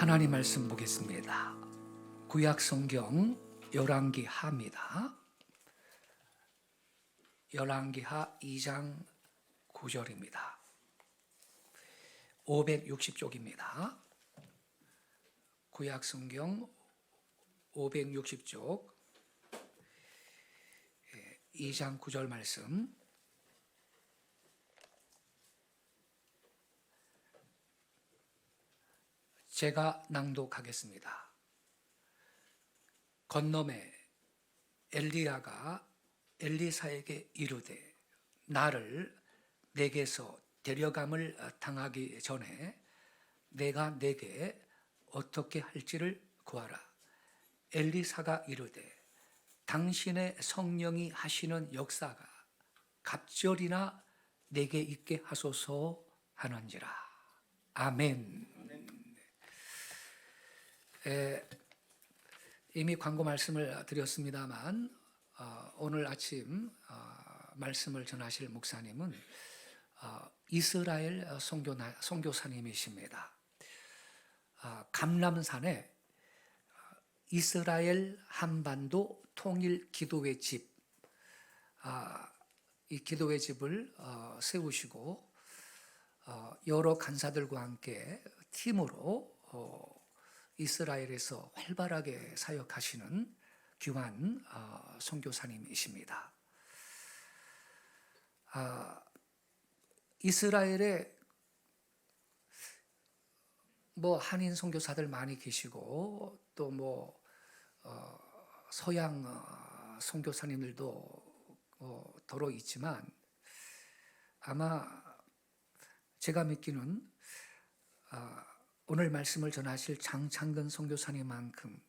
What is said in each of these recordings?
하나님 말씀 보겠습니다. 구약 성경 열왕기 하입니다. 열왕기 하 2장 9절입니다. 560쪽입니다. 구약 성경 560쪽 2장 9절 말씀. 제가 낭독하겠습니다. 건너매 엘리야가 엘리사에게 이르되 나를 내게서 데려감을 당하기 전에 내가 내게 어떻게 할지를 구하라. 엘리사가 이르되 당신의 성령이 하시는 역사가 갑절이나 내게 있게 하소서 하는지라. 아멘. 이미 광고 말씀을 드렸습니다만 오늘 아침 말씀을 전하실 목사님은 이스라엘 선교사님이십니다. 감람산에 이스라엘 한반도 통일 기도회 집, 이 기도회 집을 세우시고 여러 간사들과 함께 팀으로 이스라엘에서 활발하게 사역하시는 귀한 선교사님이십니다. 이스라엘에 한인 선교사들 많이 계시고 또 서양 선교사님들도 더러 있지만 아마 제가 믿기는 오늘 말씀을 전하실 장창근 선교사님만큼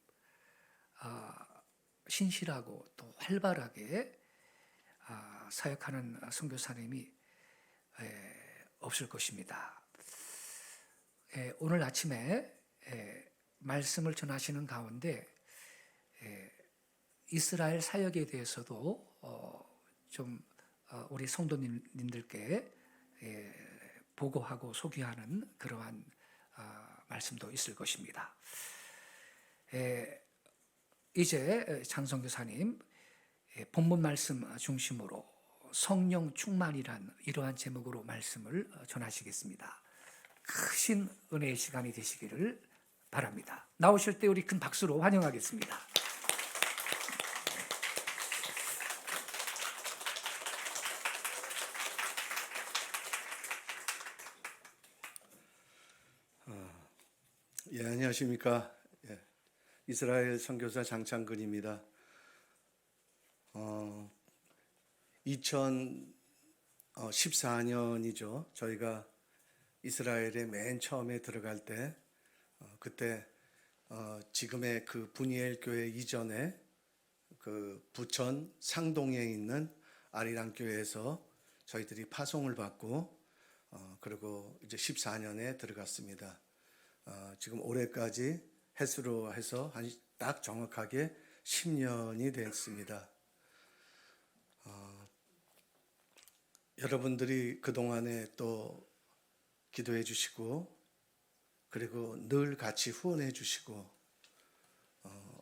신실하고 또 활발하게 사역하는 선교사님이 없을 것입니다. 오늘 아침에 말씀을 전하시는 가운데 이스라엘 사역에 대해서도 좀 우리 성도님들께 보고하고 소개하는 그러한 말씀도 있을 것입니다. 이제 장성교사님 본문 말씀 중심으로 성령 충만이란 이러한 제목으로 말씀을 전하시겠습니다. 크신 은혜의 시간이 되시기를 바랍니다. 나오실 때 우리 큰 박수로 환영하겠습니다. 안녕하십니까. 이스라엘 선교사 장창근입니다. 2014년이죠. 저희가 이스라엘에 맨 처음에 들어갈 때 그때 지금의 그 분이엘 교회 이전에 그 부천 상동에 있는 아리랑 교회에서 저희들이 파송을 받고 그리고 이제 14년에 들어갔습니다. 지금 올해까지 횟수로 해서 딱 정확하게 10년이 됐습니다. 여러분들이 그동안에 또 기도해 주시고 그리고 늘 같이 후원해 주시고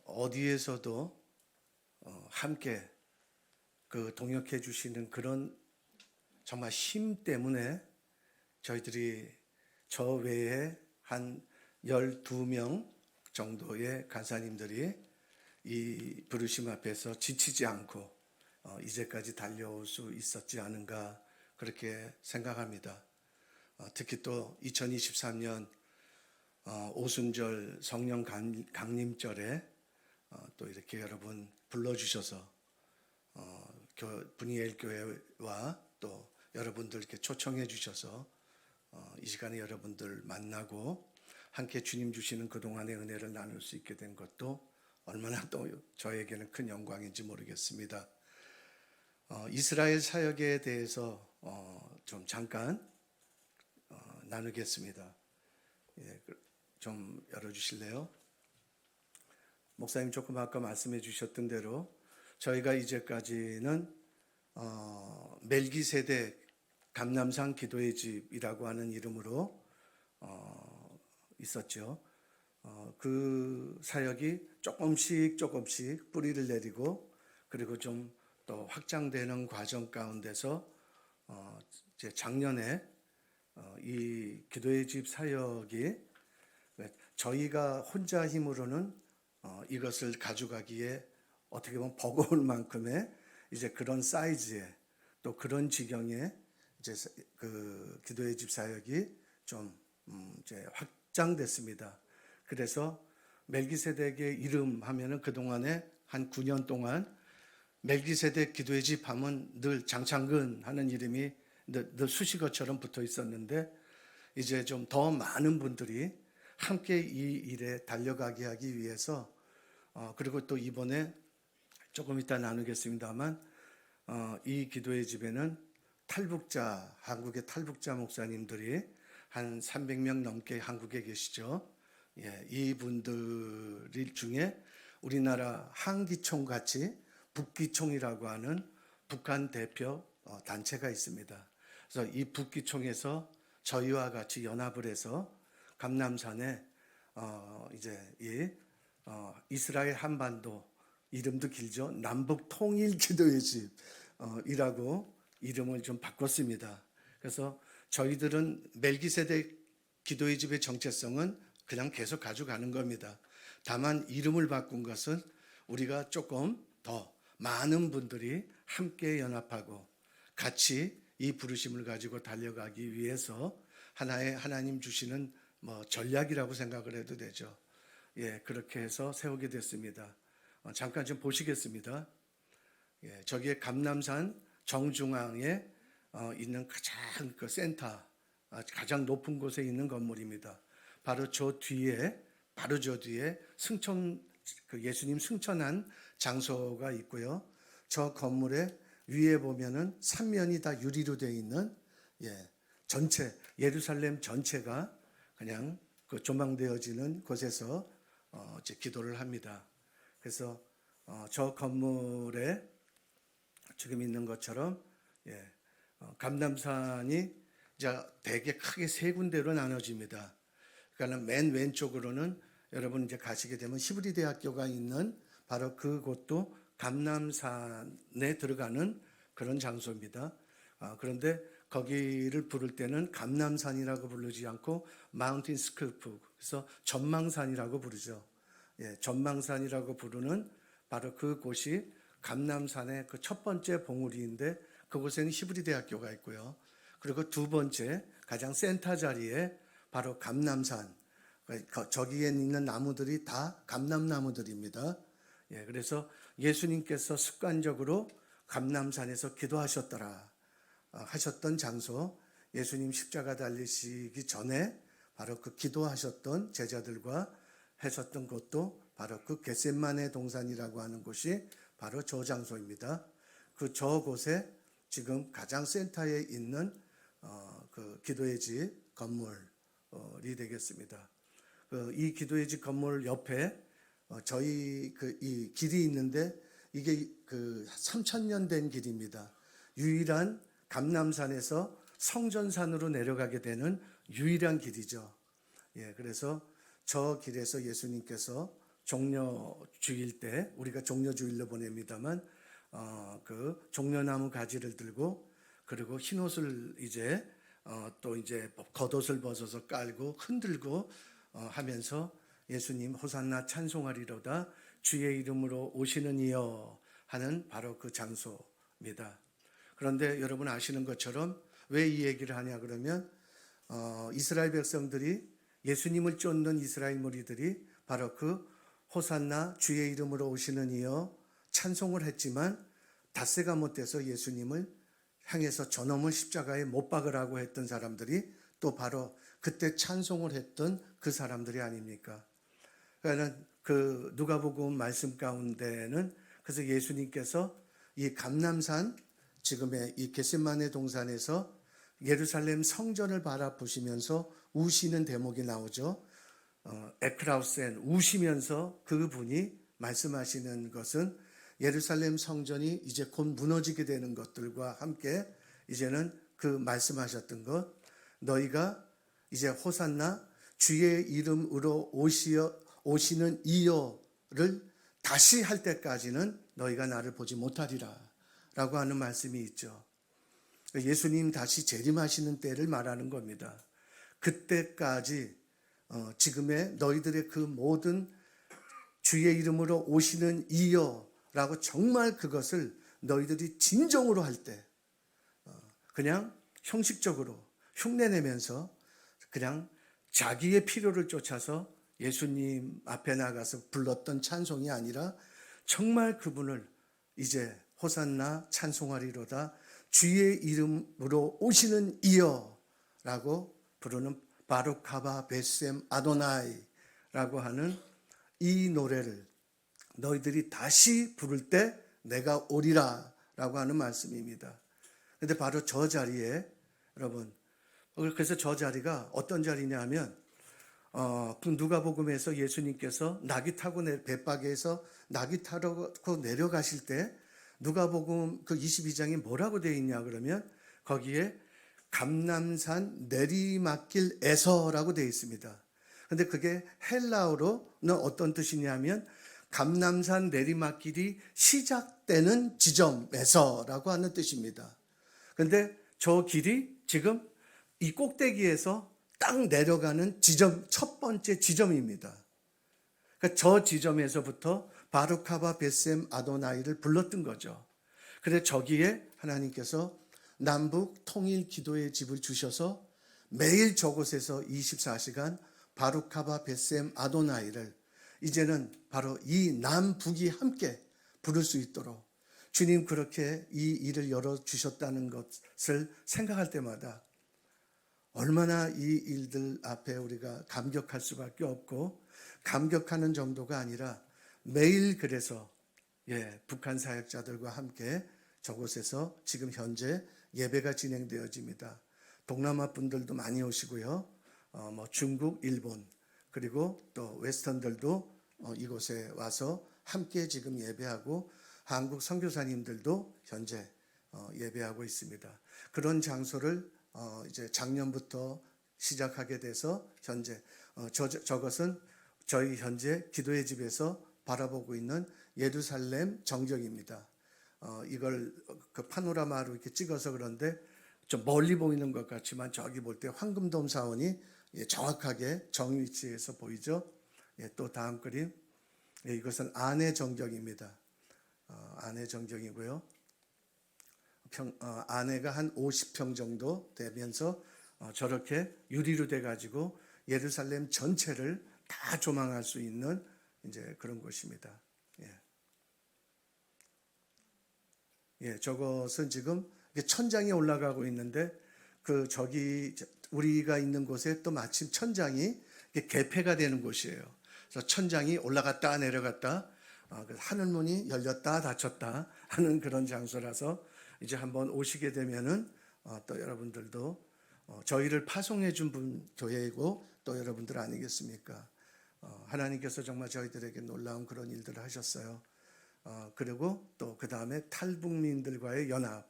어디에서도 함께 그 동역해 주시는 그런 정말 힘 때문에 저희들이 저 외에 한 12명 정도의 간사님들이 이 부르심 앞에서 지치지 않고 이제까지 달려올 수 있었지 않은가 그렇게 생각합니다. 특히 또 2023년 오순절 성령 강림절에 또 이렇게 여러분 불러주셔서 분이엘 교회와 또 여러분들 이렇게 초청해 주셔서 이 시간에 여러분들 만나고 함께 주님 주시는 그동안의 은혜를 나눌 수 있게 된 것도 얼마나 또 저에게는 큰 영광인지 모르겠습니다. 이스라엘 사역에 대해서 좀 잠깐 나누겠습니다. 좀 열어주실래요? 목사님 조금 아까 말씀해 주셨던 대로 저희가 이제까지는 멜기세덱 감람산 기도의 집이라고 하는 이름으로 있었죠. 그 사역이 조금씩 뿌리를 내리고 그리고 좀 또 확장되는 과정 가운데서 이제 작년에 이 기도의 집 사역이 저희가 혼자 힘으로는 이것을 가져가기에 어떻게 보면 버거울 만큼의 이제 그런 사이즈의 또 그런 지경의 이제 그 기도의 집 사역이 좀 이제 확장됐습니다. 그래서 멜기세덱의 이름 하면은 그 동안에 한 9년 동안 멜기세덱 기도의 집 하면 늘 장창근 하는 이름이 늘 수식어처럼 붙어 있었는데 이제 좀 더 많은 분들이 함께 이 일에 달려가게 하기 위해서 그리고 또 이번에 조금 이따 나누겠습니다만 이 기도의 집에는 한국의 탈북자 목사님들이 한 300명 넘게 한국에 계시죠. 예, 이분들 중에 우리나라 한기총 같이 북기총이라고 하는 북한 대표 단체가 있습니다. 그래서 이 북기총에서 저희와 같이 연합을 해서 감남산에 이제 이 이스라엘 한반도 이름도 길죠. 남북 통일 기도의 집이라고 이름을 좀 바꿨습니다. 그래서 저희들은 멜기세덱 기도의 집의 정체성은 그냥 계속 가져가는 겁니다. 다만 이름을 바꾼 것은 우리가 조금 더 많은 분들이 함께 연합하고 같이 이 부르심을 가지고 달려가기 위해서 하나의 하나님 주시는 전략이라고 생각을 해도 되죠. 예, 그렇게 해서 세우게 됐습니다. 잠깐 좀 보시겠습니다. 예, 저기에 감남산 정중앙에 있는 가장 그 센터, 가장 높은 곳에 있는 건물입니다. 바로 저 뒤에 그 예수님 승천한 장소가 있고요. 저 건물의 위에 보면은 3면이 다 유리로 되어 있는 전체 예루살렘 전체가 그냥 그 조망되어지는 곳에서 이제 기도를 합니다. 그래서 저 건물에 지금 있는 것처럼 감남산이 이제 되게 크게 세 군데로 나눠집니다. 그러니까 맨 왼쪽으로는 여러분 이제 가시게 되면 히브리 대학교가 있는 바로 그곳도 감남산에 들어가는 그런 장소입니다. 그런데 거기를 부를 때는 감남산이라고 부르지 않고 마운틴 스컬프, 그래서 전망산이라고 부르죠. 예, 전망산이라고 부르는 바로 그곳이 감남산의 그 첫 번째 봉우리인데 그곳에는 히브리 대학교가 있고요. 그리고 두 번째 가장 센터 자리에 바로 감남산, 저기에 있는 나무들이 다 감남나무들입니다. 예, 그래서 예수님께서 습관적으로 감남산에서 기도하셨더라 하셨던 장소, 예수님 십자가 달리시기 전에 바로 그 기도하셨던 제자들과 하셨던 곳도 바로 그 겟세마네 동산이라고 하는 곳이 바로 저 장소입니다. 그 저곳에 지금 가장 센터에 있는 그 기도의 집 건물이 되겠습니다. 이 기도의 집 건물 옆에 저희 이 길이 있는데 이게 그 3,000년 된 길입니다. 유일한 감남산에서 성전산으로 내려가게 되는 유일한 길이죠. 예, 그래서 저 길에서 예수님께서 종려주일 때, 우리가 종려주일로 보냅니다만 그 종려나무 가지를 들고 그리고 흰 옷을 이제 또 이제 겉옷을 벗어서 깔고 흔들고 하면서 예수님 호산나 찬송하리로다 주의 이름으로 오시는 이여 하는 바로 그 장소입니다. 그런데 여러분 아시는 것처럼 왜 이 얘기를 하냐 그러면 이스라엘 백성들이 예수님을 쫓는 이스라엘 무리들이 바로 그 호산나 주의 이름으로 오시는 이여 찬송을 했지만 닷새가 못돼서 예수님을 향해서 저놈을 십자가에 못 박으라고 했던 사람들이 또 바로 그때 찬송을 했던 그 사람들이 아닙니까? 그러니까 그 누가복음 말씀 가운데는 그래서 예수님께서 이 감남산 지금의 이 겟세마네 동산에서 예루살렘 성전을 바라보시면서 우시는 대목이 나오죠. 에크라우센 우시면서 그분이 말씀하시는 것은 예루살렘 성전이 이제 곧 무너지게 되는 것들과 함께 이제는 그 말씀하셨던 것, 너희가 이제 호산나 주의 이름으로 오시는 이여를 다시 할 때까지는 너희가 나를 보지 못하리라 라고 하는 말씀이 있죠. 예수님 다시 재림하시는 때를 말하는 겁니다. 그때까지 지금의 너희들의 그 모든 주의 이름으로 오시는 이여라고 정말 그것을 너희들이 진정으로 할 때 그냥 형식적으로 흉내내면서 그냥 자기의 필요를 쫓아서 예수님 앞에 나가서 불렀던 찬송이 아니라 정말 그분을 이제 호산나 찬송하리로다 주의 이름으로 오시는 이여라고 부르는 바룩하바 베셈 아도나이라고 하는 이 노래를 너희들이 다시 부를 때 내가 오리라 라고 하는 말씀입니다. 근데 바로 저 자리에 여러분, 그래서 저 자리가 어떤 자리냐 하면 누가복음에서 예수님께서 낙이 타고 벳바게에서 낙이 타고 내려가실 때 누가복음 그 22장에 뭐라고 되어 있냐 그러면 거기에 감람산 내리막길에서라고 되어 있습니다. 근데 그게 헬라어로는 어떤 뜻이냐면 감람산 내리막길이 시작되는 지점에서라고 하는 뜻입니다. 근데 저 길이 지금 이 꼭대기에서 딱 내려가는 지점, 첫 번째 지점입니다. 그러니까 저 지점에서부터 바룩하바 베셈 아도나이를 불렀던 거죠. 그래서 저기에 하나님께서 남북 통일 기도의 집을 주셔서 매일 저곳에서 24시간 바룩하바 베셈 아도나이를 이제는 바로 이 남북이 함께 부를 수 있도록 주님 그렇게 이 일을 열어주셨다는 것을 생각할 때마다 얼마나 이 일들 앞에 우리가 감격할 수밖에 없고 감격하는 정도가 아니라 매일 그래서 북한 사역자들과 함께 저곳에서 지금 현재 예배가 진행되어집니다. 동남아 분들도 많이 오시고요. 중국, 일본 그리고 또 웨스턴들도 이곳에 와서 함께 지금 예배하고 한국 선교사님들도 현재 예배하고 있습니다. 그런 장소를 이제 작년부터 시작하게 돼서 현재 저것은 저희 현재 기도의 집에서 바라보고 있는 예루살렘 정적입니다. 이걸 그 파노라마로 이렇게 찍어서 그런데 좀 멀리 보이는 것 같지만 저기 볼 때 황금돔 사원이 정확하게 정 위치에서 보이죠. 또 다음 그림 이것은 안의 정적입니다. 안의 정적이고요. 안에가 한 50평 정도 되면서 저렇게 유리로 돼 가지고 예루살렘 전체를 다 조망할 수 있는 이제 그런 곳입니다. 저것은 지금 천장에 올라가고 있는데 그 저기 우리가 있는 곳에 또 마침 천장이 개폐가 되는 곳이에요. 그래서 천장이 올라갔다 내려갔다 하늘문이 열렸다 닫혔다 하는 그런 장소라서 이제 한번 오시게 되면은 또 여러분들도 저희를 파송해 준 교회이고 또 여러분들 아니겠습니까? 하나님께서 정말 저희들에게 놀라운 그런 일들을 하셨어요. 그리고 또 그 다음에 탈북민들과의 연합.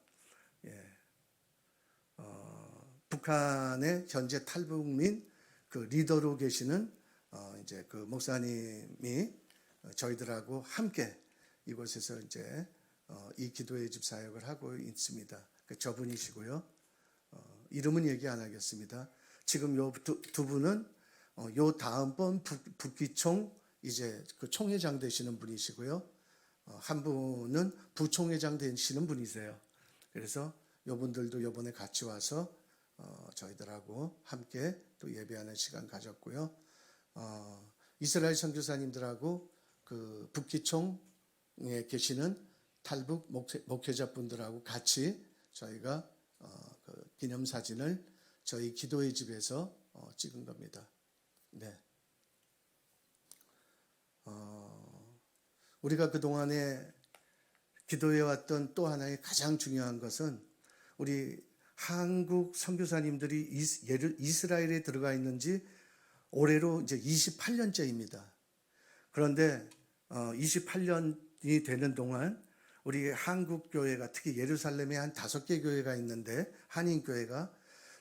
북한의 현재 탈북민 그 리더로 계시는 이제 그 목사님이 저희들하고 함께 이곳에서 이제 이 기도의 집 사역을 하고 있습니다. 저분이시고요. 이름은 얘기 안 하겠습니다. 지금 요 두 분은 요 다음번 북기총 이제 그 총회장 되시는 분이시고요. 한 분은 부총회장 되시는 분이세요. 그래서 요분들도 요번에 같이 와서 저희들하고 함께 또 예배하는 시간 가졌고요. 이스라엘 선교사님들하고 그 북기총에 계시는 탈북 목회자분들하고 같이 저희가 그 기념사진을 저희 기도의 집에서 찍은 겁니다. 네. 우리가 그동안에 기도해왔던 또 하나의 가장 중요한 것은 우리 한국 선교사님들이 이스라엘에 들어가 있는지 올해로 이제 28년째입니다. 그런데 28년이 되는 동안 우리 한국 교회가 특히 예루살렘에 한 5개 교회가 있는데 한인 교회가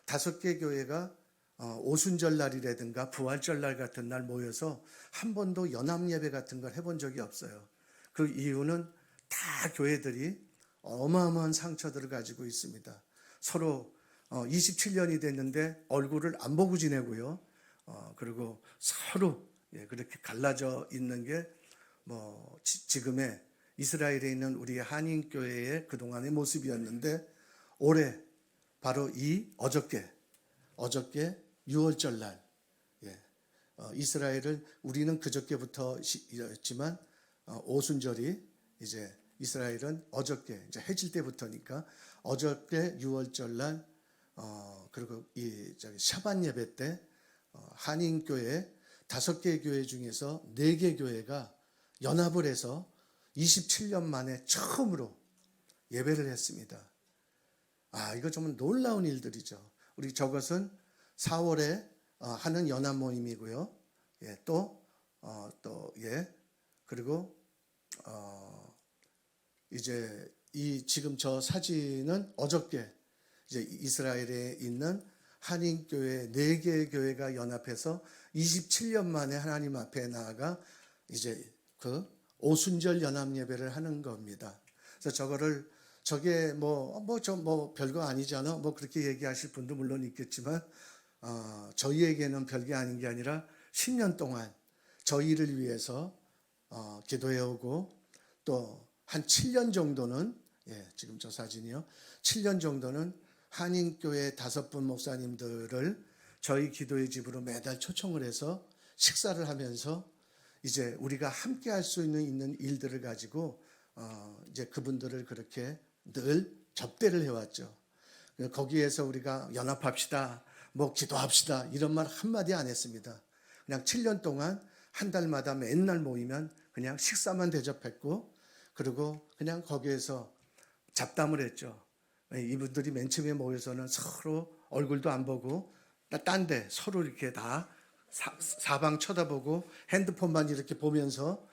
5개 교회가 오순절 날이라든가 부활절 날 같은 날 모여서 한 번도 연합 예배 같은 걸 해본 적이 없어요. 그 이유는 다 교회들이 어마어마한 상처들을 가지고 있습니다. 서로 27년이 됐는데 얼굴을 안 보고 지내고요. 그리고 서로 그렇게 갈라져 있는 게 지금의 이스라엘에 있는 우리 한인교회의 그동안의 모습이었는데 올해 바로 이 어저께 6월절 날 이스라엘을 우리는 그저께부터였지만 오순절이 이제 이스라엘은 어저께 이제 해질 때부터니까 어저께 6월절 날 그리고 이 샤반 예배 때 한인교회 5개 교회 중에서 4개 교회가 연합을 해서 27년 만에 처음으로 예배를 했습니다. 이거 정말 놀라운 일들이죠. 우리 저것은 4월에 하는 연합 모임이고요. 그리고 이제 이 지금 저 사진은 어저께 이제 이스라엘에 있는 한인교회 4개 교회가 연합해서 27년 만에 하나님 앞에 나아가 이제 그 오순절 연합 예배를 하는 겁니다. 그래서 저게 별거 아니잖아. 그렇게 얘기하실 분도 물론 있겠지만, 저희에게는 별게 아닌 게 아니라 10년 동안 저희를 위해서 기도해 오고 또 한 7년 정도는 지금 저 사진이요. 7년 정도는 한인교회 5분 목사님들을 저희 기도의 집으로 매달 초청을 해서 식사를 하면서 이제 우리가 함께 할 수 있는 일들을 가지고 이제 그분들을 그렇게 늘 접대를 해왔죠. 거기에서 우리가 연합합시다, 기도합시다 이런 말 한마디 안 했습니다. 그냥 7년 동안 한 달마다 맨날 모이면 그냥 식사만 대접했고 그리고 그냥 거기에서 잡담을 했죠. 이분들이 맨 처음에 모여서는 서로 얼굴도 안 보고 딴 데 서로 이렇게 다 사방 쳐다보고 핸드폰만 이렇게 보면서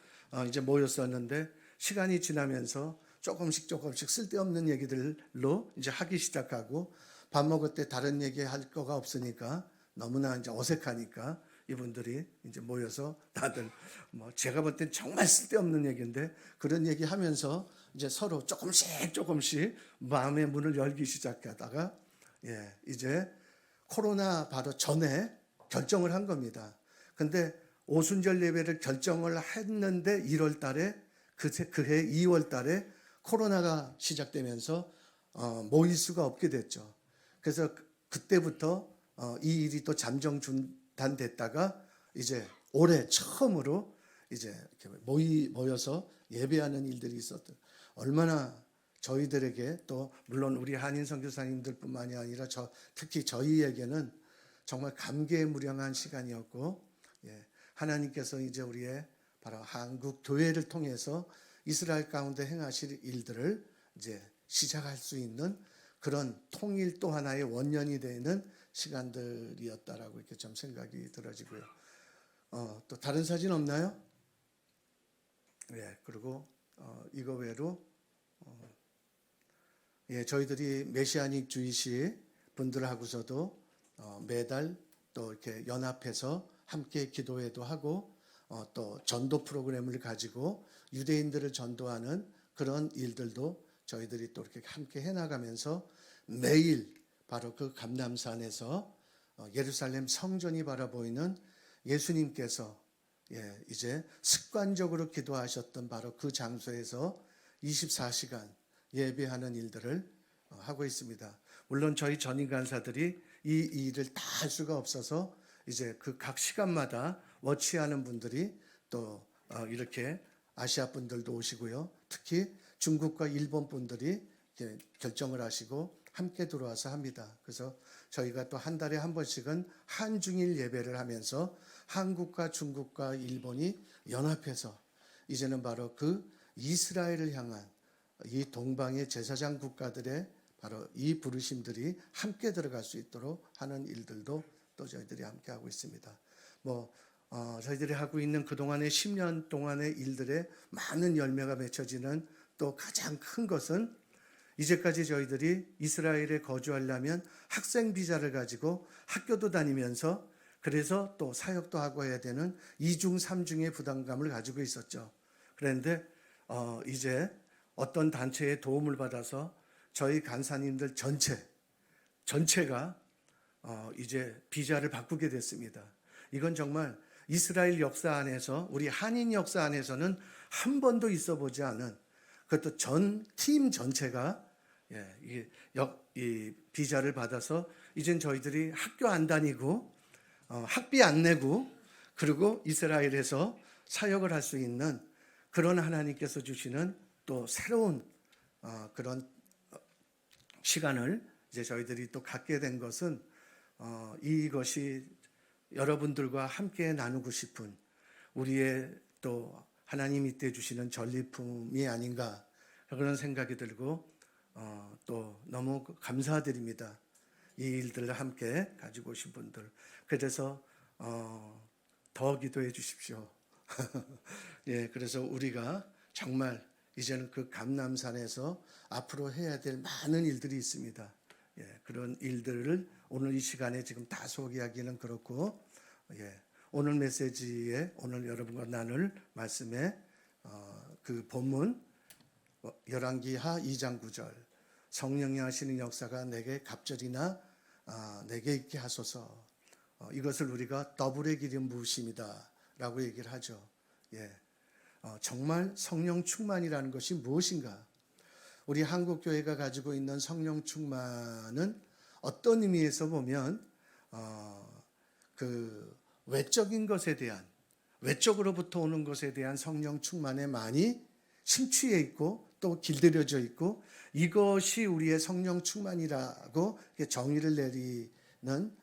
이제 모였었는데 시간이 지나면서 조금씩 쓸데없는 얘기들로 이제 하기 시작하고 밥 먹을 때 다른 얘기 할 거가 없으니까 너무나 이제 어색하니까 이분들이 이제 모여서 다들 제가 볼 땐 정말 쓸데없는 얘기인데 그런 얘기 하면서 이제 서로 조금씩 마음의 문을 열기 시작하다가 이제 코로나 바로 전에 결정을 한 겁니다. 근데 오순절 예배를 결정을 했는데 1월 달에 그해 2월 달에 코로나가 시작되면서 모일 수가 없게 됐죠. 그래서 그때부터 이 일이 또 잠정 중단됐다가 이제 올해 처음으로 이제 이렇게 모여서 예배하는 일들이 있었던 얼마나 저희들에게 또 물론 우리 한인 선교사님들뿐만이 아니라 특히 저희에게는 정말 감개무량한 시간이었고 하나님께서 이제 우리의 바로 한국 교회를 통해서 이스라엘 가운데 행하실 일들을 이제 시작할 수 있는 그런 통일 또 하나의 원년이 되는 시간들이었다라고 이렇게 좀 생각이 들어지고요. 또 다른 사진 없나요? 그리고 이거 외로 저희들이 메시아닉 주이시 분들하고서도 매달 또 이렇게 연합해서 함께 기도회도 하고 또 전도 프로그램을 가지고 유대인들을 전도하는 그런 일들도 저희들이 또 이렇게 함께 해나가면서 매일 바로 그 감람산에서 예루살렘 성전이 바라보이는 예수님께서 이제 습관적으로 기도하셨던 바로 그 장소에서 24시간 예배하는 일들을 하고 있습니다. 물론 저희 전임 간사들이 이 일을 다 할 수가 없어서 이제 그 각 시간마다 워치하는 분들이 또 이렇게 아시아 분들도 오시고요. 특히 중국과 일본 분들이 결정을 하시고 함께 들어와서 합니다. 그래서 저희가 또 한 달에 한 번씩은 한중일 예배를 하면서 한국과 중국과 일본이 연합해서 이제는 바로 그 이스라엘을 향한 이 동방의 제사장 국가들의 바로 이 부르심들이 함께 들어갈 수 있도록 하는 일들도 또 저희들이 함께 하고 있습니다. 저희들이 하고 있는 그동안의 10년 동안의 일들에 많은 열매가 맺혀지는 또 가장 큰 것은 이제까지 저희들이 이스라엘에 거주하려면 학생 비자를 가지고 학교도 다니면서 그래서 또 사역도 하고 해야 되는 이중 삼중의 부담감을 가지고 있었죠. 그런데 이제 어떤 단체의 도움을 받아서 저희 간사님들 전체가 이제 비자를 바꾸게 됐습니다. 이건 정말 이스라엘 역사 안에서, 우리 한인 역사 안에서는 한 번도 있어 보지 않은, 그것도 전 팀 전체가 이 비자를 받아서 이젠 저희들이 학교 안 다니고 학비 안 내고 그리고 이스라엘에서 사역을 할 수 있는 그런 하나님께서 주시는 또 새로운 그런 시간을 이제 저희들이 또 갖게 된 것은 이것이 여러분들과 함께 나누고 싶은 우리의 또 하나님이 이때 주시는 전리품이 아닌가 그런 생각이 들고 또 너무 감사드립니다. 이 일들을 함께 가지고 오신 분들. 그래서 더 기도해 주십시오. 예, 그래서 우리가 정말 이제는 그 감람산에서 앞으로 해야 될 많은 일들이 있습니다. 예, 그런 일들을 오늘 이 시간에 지금 다 소개하기는 그렇고, 예, 오늘 메시지에 오늘 여러분과 나눌 말씀에 그 본문 열왕기하 2장 9절 성령이 하시는 역사가 내게 갑절이나 내게 있게 하소서. 이것을 우리가 더블의 기름 부으심이다 라고 얘기를 하죠. 예, 정말 성령 충만이라는 것이 무엇인가? 우리 한국교회가 가지고 있는 성령 충만은 어떤 의미에서 보면 그 외적인 것에 대한, 외적으로부터 오는 것에 대한 성령 충만에 많이 심취해 있고 또 길들여져 있고, 이것이 우리의 성령 충만이라고 정의를 내리는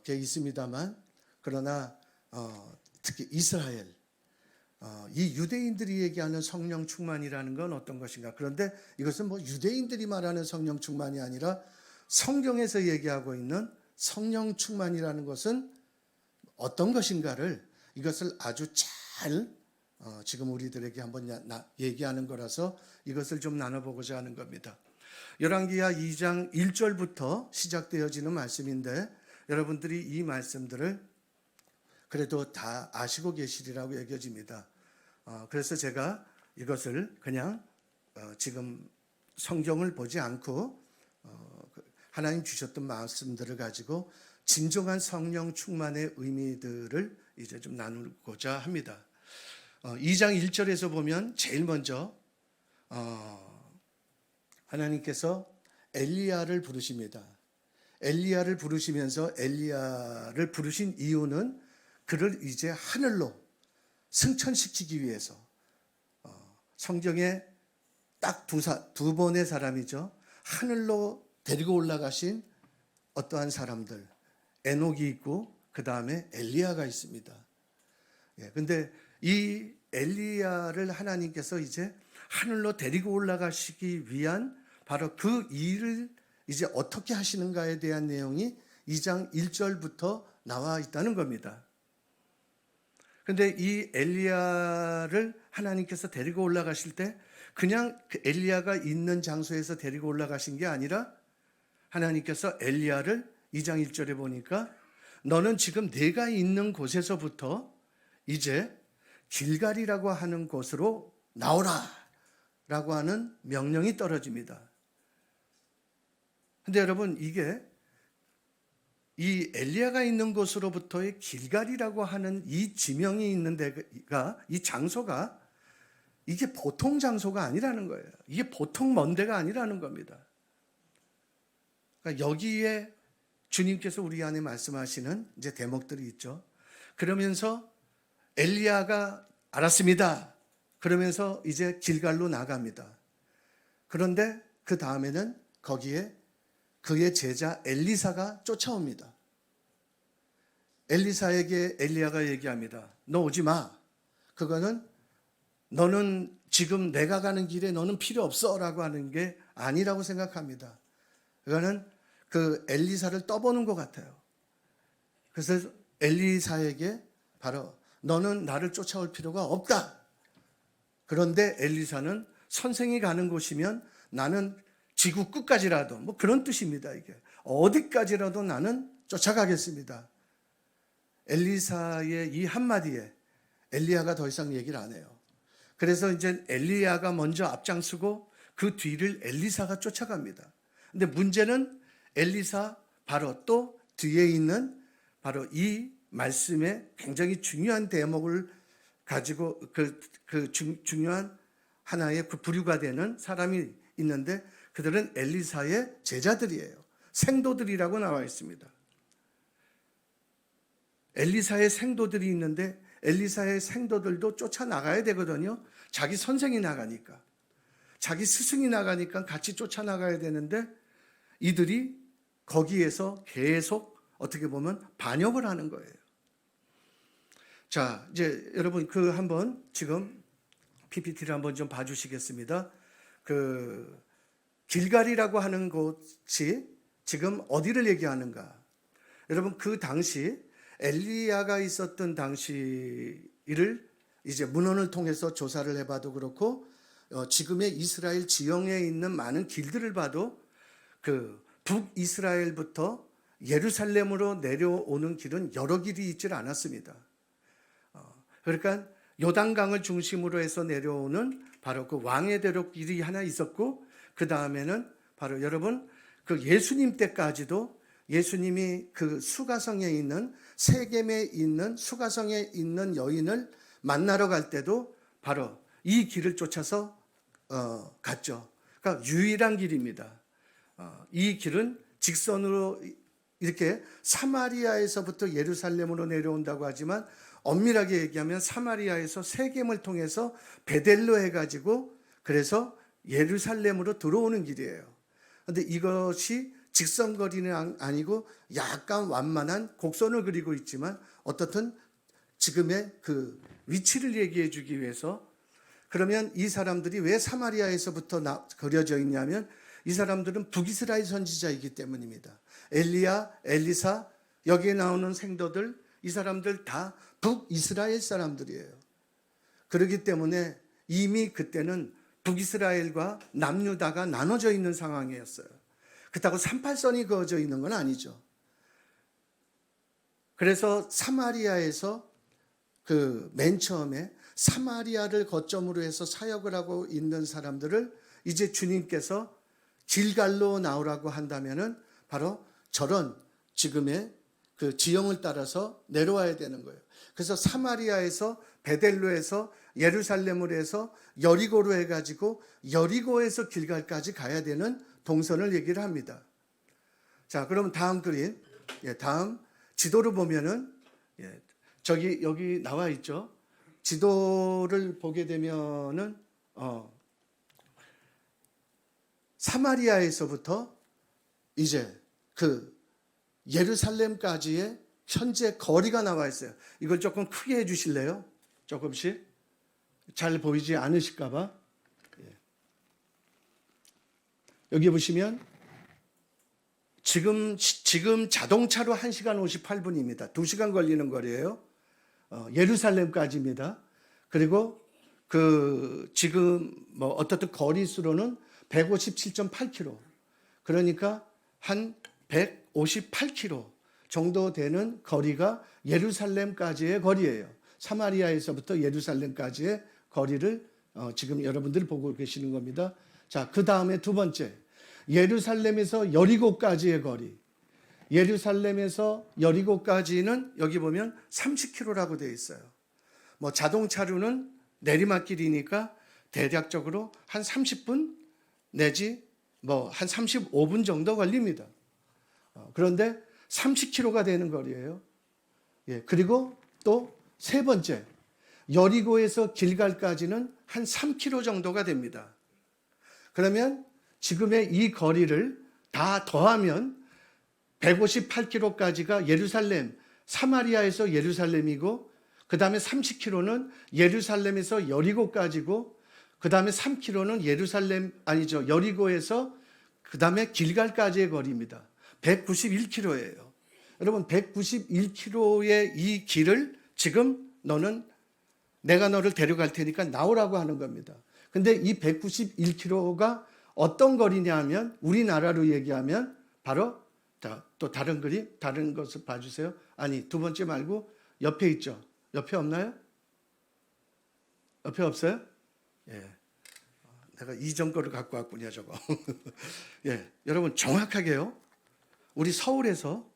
게 있습니다만, 그러나 특히 이스라엘, 이 유대인들이 얘기하는 성령 충만이라는 건 어떤 것인가? 그런데 이것은 뭐 유대인들이 말하는 성령 충만이 아니라 성경에서 얘기하고 있는 성령 충만이라는 것은 어떤 것인가를, 이것을 아주 잘 지금 우리들에게 한번 얘기하는 거라서 이것을 좀 나눠보고자 하는 겁니다. 열왕기하 2장 1절부터 시작되어지는 말씀인데 여러분들이 이 말씀들을 그래도 다 아시고 계시리라고 여겨집니다. 그래서 제가 이것을 그냥 지금 성경을 보지 않고 하나님 주셨던 말씀들을 가지고 진정한 성령 충만의 의미들을 이제 좀 나누고자 합니다. 2장 1절에서 보면 제일 먼저 하나님께서 엘리야를 부르십니다. 엘리야를 부르시면서 엘리야를 부르신 이유는 그를 이제 하늘로 승천시키기 위해서, 성경에 딱 두 번의 사람이죠. 하늘로 데리고 올라가신 어떠한 사람들, 에녹이 있고 그 다음에 엘리야가 있습니다. 근데 이 엘리야를 하나님께서 이제 하늘로 데리고 올라가시기 위한 바로 그 일을 이제 어떻게 하시는가에 대한 내용이 2장 1절부터 나와 있다는 겁니다. 근데 이 엘리야를 하나님께서 데리고 올라가실 때 그냥 그 엘리야가 있는 장소에서 데리고 올라가신 게 아니라 하나님께서 엘리야를 2장 1절에 보니까 너는 지금 내가 있는 곳에서부터 이제 길갈이라고 하는 곳으로 나오라 라고 하는 명령이 떨어집니다. 근데 여러분, 이게 이 엘리야가 있는 곳으로부터의 길갈이라고 하는 이 지명이 있는 데가, 이 장소가 이게 보통 장소가 아니라는 거예요. 이게 보통 먼 데가 아니라는 겁니다. 그러니까 여기에 주님께서 우리 안에 말씀하시는 이제 대목들이 있죠. 그러면서 엘리야가 알았습니다. 그러면서 이제 길갈로 나갑니다. 그런데 그 다음에는 거기에 그의 제자 엘리사가 쫓아옵니다. 엘리사에게 엘리야가 얘기합니다. 너 오지 마. 그거는 너는 지금 내가 가는 길에 너는 필요 없어 라고 하는 게 아니라고 생각합니다. 그거는 그 엘리사를 떠보는 것 같아요. 그래서 엘리사에게 바로 너는 나를 쫓아올 필요가 없다. 그런데 엘리사는 선생이 가는 곳이면 나는 지구 끝까지라도 뭐 그런 뜻입니다. 이게 어디까지라도 나는 쫓아가겠습니다. 엘리사의 이 한마디에 엘리야가 더 이상 얘기를 안 해요. 그래서 이제 엘리야가 먼저 앞장서고 그 뒤를 엘리사가 쫓아갑니다. 근데 문제는 엘리사 바로 또 뒤에 있는 바로 이 말씀에 굉장히 중요한 대목을 가지고 중요한 하나의 그 부류가 되는 사람이 있는데 그들은 엘리사의 제자들이에요. 생도들이라고 나와 있습니다. 엘리사의 생도들이 있는데 엘리사의 생도들도 쫓아나가야 되거든요. 자기 선생이 나가니까. 자기 스승이 나가니까 같이 쫓아나가야 되는데 이들이 거기에서 계속 어떻게 보면 반역을 하는 거예요. 자, 이제 여러분 그 한번 지금 PPT를 한번 좀 봐주시겠습니다. 그 길갈이라고 하는 곳이 지금 어디를 얘기하는가? 여러분 그 당시 엘리야가 있었던 당시를 이제 문헌을 통해서 조사를 해봐도 그렇고 지금의 이스라엘 지형에 있는 많은 길들을 봐도 그 북이스라엘부터 예루살렘으로 내려오는 길은 여러 길이 있질 않았습니다. 그러니까 요단강을 중심으로 해서 내려오는 바로 그 왕의 대로 길이 하나 있었고 그 다음에는 바로 여러분 그 예수님 때까지도 예수님이 그 수가성에 있는 세겜에 있는 수가성에 있는 여인을 만나러 갈 때도 바로 이 길을 쫓아서 갔죠. 그러니까 유일한 길입니다. 이 길은 직선으로 이렇게 사마리아에서부터 예루살렘으로 내려온다고 하지만 엄밀하게 얘기하면 사마리아에서 세겜을 통해서 베델로 해가지고 그래서 예루살렘으로 들어오는 길이에요. 그런데 이것이 직선거리는 아니고 약간 완만한 곡선을 그리고 있지만 어떻든 지금의 그 위치를 얘기해 주기 위해서 그러면 이 사람들이 왜 사마리아에서부터 그려져 있냐면 이 사람들은 북이스라엘 선지자이기 때문입니다. 엘리야, 엘리사, 여기에 나오는 생도들 이 사람들 다 북이스라엘 사람들이에요. 그렇기 때문에 이미 그때는 북이스라엘과 남유다가 나눠져 있는 상황이었어요. 그렇다고 38선이 그어져 있는 건 아니죠. 그래서 사마리아에서 그 맨 처음에 사마리아를 거점으로 해서 사역을 하고 있는 사람들을 이제 주님께서 길갈로 나오라고 한다면은 바로 저런 지금의 그 지형을 따라서 내려와야 되는 거예요. 그래서 사마리아에서 베델로에서 예루살렘으로 해서 여리고로 해가지고 여리고에서 길갈까지 가야 되는 동선을 얘기를 합니다. 자, 그럼 다음 그림, 다음 지도를 보면은 저기 여기 나와 있죠. 지도를 보게 되면은 사마리아에서부터 이제 그 예루살렘까지의 현재 거리가 나와 있어요. 이걸 조금 크게 해주실래요? 조금씩 잘 보이지 않으실까 봐. 여기 보시면 지금 자동차로 1시간 58분입니다. 2시간 걸리는 거리예요. 예루살렘까지입니다. 그리고 그 지금 뭐 어떻든 거리수로는 157.8km. 그러니까 한 158km 정도 되는 거리가 예루살렘까지의 거리예요. 사마리아에서부터 예루살렘까지의 거리를 지금 여러분들 보고 계시는 겁니다. 자, 그 다음에 두 번째, 예루살렘에서 여리고까지의 거리. 예루살렘에서 여리고까지는 여기 보면 30km라고 되어 있어요. 뭐 자동차로는 내리막길이니까 대략적으로 한 30분 내지 뭐 한 35분 정도 걸립니다. 그런데 30km가 되는 거리예요. 그리고 또 세 번째, 여리고에서 길갈까지는 한 3km 정도가 됩니다. 그러면 지금의 이 거리를 다 더하면 158km까지가 예루살렘, 사마리아에서 예루살렘이고 그 다음에 30km는 예루살렘에서 여리고까지고 그 다음에 3km는 여리고에서 그 다음에 길갈까지의 거리입니다. 191km예요. 여러분 191km의 이 길을 지금 내가 너를 데려갈 테니까 나오라고 하는 겁니다. 근데 이 191km가 어떤 거리냐 하면 우리나라로 얘기하면 바로 또 다른 그림, 다른 것을 봐주세요. 아니, 두 번째 말고 옆에 있죠. 옆에 없나요? 옆에 없어요? 예. 내가 이전 거를 갖고 왔군요, 저거. 예. 여러분, 정확하게요. 우리 서울에서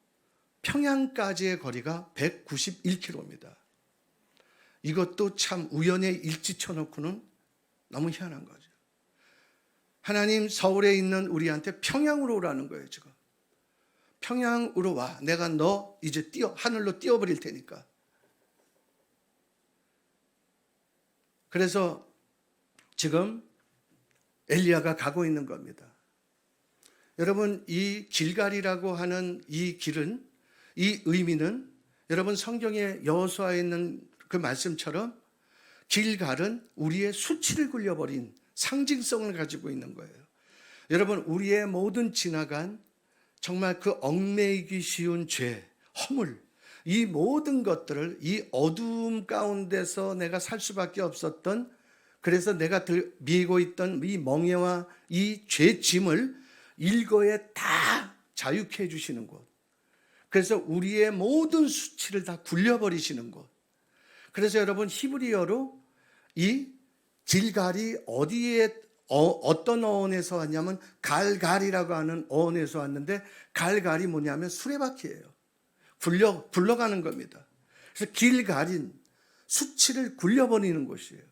평양까지의 거리가 191km입니다. 이것도 참 우연의 일치 쳐놓고는 너무 희한한 거죠. 하나님 서울에 있는 우리한테 평양으로 오라는 거예요, 지금. 평양으로 와. 내가 너 이제 하늘로 띄워버릴 테니까. 그래서 지금 엘리야가 가고 있는 겁니다. 여러분, 이 길갈이라고 하는 이 길은, 이 의미는 여러분 성경에 여호수아에 있는 그 말씀처럼 길갈은 우리의 수치를 굴려버린 상징성을 가지고 있는 거예요. 여러분, 우리의 모든 지나간 정말 그 얽매이기 쉬운 죄, 허물, 이 모든 것들을 이 어두움 가운데서 내가 살 수밖에 없었던, 그래서 내가 미고 있던 이 멍에와 이 죄짐을 일거에 다 자유케 해주시는 곳. 그래서 우리의 모든 수치를 다 굴려버리시는 곳. 그래서 여러분, 히브리어로 이 길갈이 어떤 어원에서 왔냐면 갈갈이라고 하는 어원에서 왔는데, 갈갈이 뭐냐면 수레바퀴예요. 굴러가는 겁니다. 그래서 길갈인 수치를 굴려버리는 곳이에요.